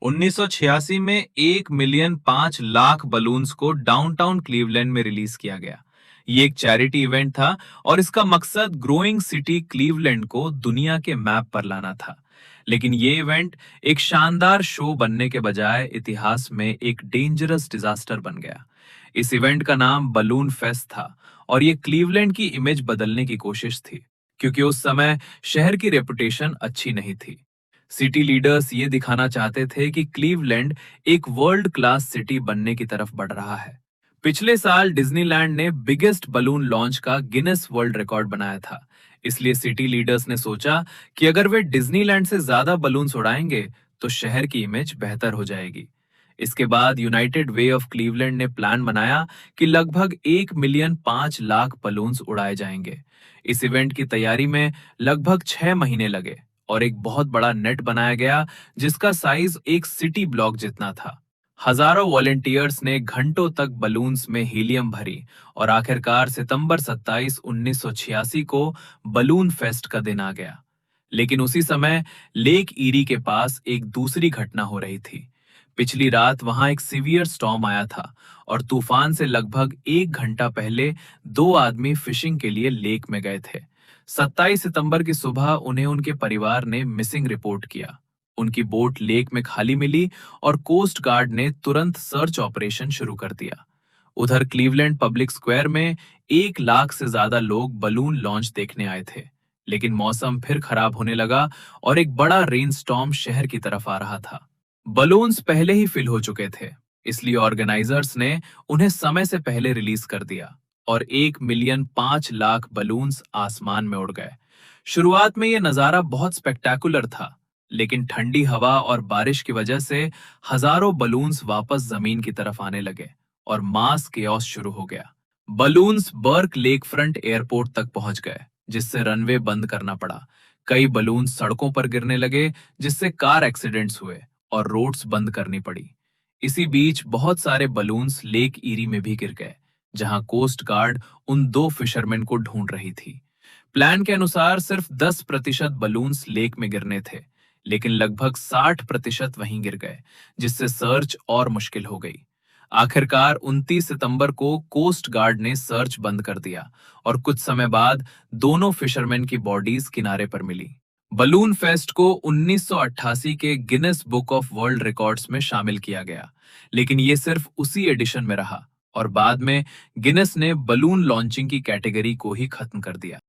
1986 में 1,05,00,000 बलून्स को downtown Cleveland में रिलीज किया गया। ये एक चैरिटी इवेंट था और इसका मकसद ग्रोइंग सिटी क्लीवलैंड को दुनिया के मैप पर लाना था। लेकिन ये इवेंट एक शानदार शो बनने के बजाय इतिहास में एक डेंजरस डिजास्टर बन गया। इस इवेंट का नाम बलून फेस्ट था और ये क्लीवलैंड की इमेज बदलने की कोशिश थी, क्योंकि उस समय शहर की रेपुटेशन अच्छी नहीं थी। सिटी लीडर्स ये दिखाना चाहते थे कि क्लीवलैंड एक वर्ल्ड क्लास सिटी बनने की तरफ बढ़ रहा है। पिछले साल डिज्नीलैंड ने बिगेस्ट बलून लॉन्च का गिनेस वर्ल्ड रिकॉर्ड बनाया था। इसलिए सिटी लीडर्स ने सोचा कि अगर वे डिज्नीलैंड से ज्यादा बलून्स उड़ाएंगे तो शहर की इमेज बेहतर हो जाएगी। इसके बाद यूनाइटेड वे ऑफ क्लीवलैंड ने प्लान बनाया कि लगभग 1,05,00,000 बलून्स उड़ाए जाएंगे। इस इवेंट की तैयारी में लगभग 6 महीने लगे और एक बहुत बड़ा नेट बनाया गया जिसका साइज एक सिटी ब्लॉक जितना था। हजारों वॉलेंटियर्स ने घंटों तक बलून्स में हीलियम भरी और आखिरकार सितंबर 27, 1986 को बलून फेस्ट का दिन आ गया। लेकिन उसी समय लेक ईरी के पास एक दूसरी घटना हो रही थी। पिछली रात वहां एक सीवियर स्टॉर्म आया था और तूफान से लगभग 1 घंटा पहले 2 आदमी फिशिंग के लिए लेक में गए थे। 27 सितंबर की सुबह उन्हें उनके परिवार ने मिसिंग रिपोर्ट किया। उनकी बोट लेक में खाली मिली और कोस्ट गार्ड ने तुरंत सर्च ऑपरेशन शुरू कर दिया। उधर क्लीवलैंड पब्लिक स्क्वायर में 1 लाख से ज्यादा लोग बलून लॉन्च देखने आए थे। लेकिन मौसम फिर खराब होने लगा और एक बड़ा रेन स्टॉर्म शहर की तरफ आ रहा था। बलून्स पहले ही फिल हो चुके थे, इसलिए ऑर्गेनाइजर्स ने उन्हें समय से पहले रिलीज कर दिया और 1,05,00,000 बलून्स आसमान में उड़ गए। शुरुआत में यह नजारा बहुत स्पेक्टेकुलर था, लेकिन ठंडी हवा और बारिश की वजह से हजारों बलून्स वापस जमीन की तरफ आने लगे और मास केओस शुरू हो गया। Balloons Burke lakefront airport तक पहुंच गए, जिससे रनवे बंद करना पड़ा। कई बलून सड़कों पर गिरने लगे, जिससे कार एक्सीडेंट्स हुए और रोड्स बंद करनी पड़ी। इसी बीच बहुत सारे बलून्स लेक ईरी में भी गिर गए, जहां कोस्ट गार्ड उन 2 फिशरमैन को ढूंढ रही थी। प्लान के अनुसार सिर्फ 10% बलून्स लेक में गिरने थे, लेकिन लगभग 60% वहीं गिर गए, जिससे सर्च और मुश्किल हो गई। आखिरकार 29 सितंबर को कोस्ट गार्ड ने सर्च बंद कर दिया और कुछ समय बाद दोनों फिशरमैन की बॉडीज किनारे पर मिली। बलून फेस्ट को 1988 के Guinness book of world records में शामिल किया गया, लेकिन ये सिर्फ उसी एडिशन में रहा और बाद में गिनेस ने बलून लॉन्चिंग की कैटेगरी को ही खत्म कर दिया।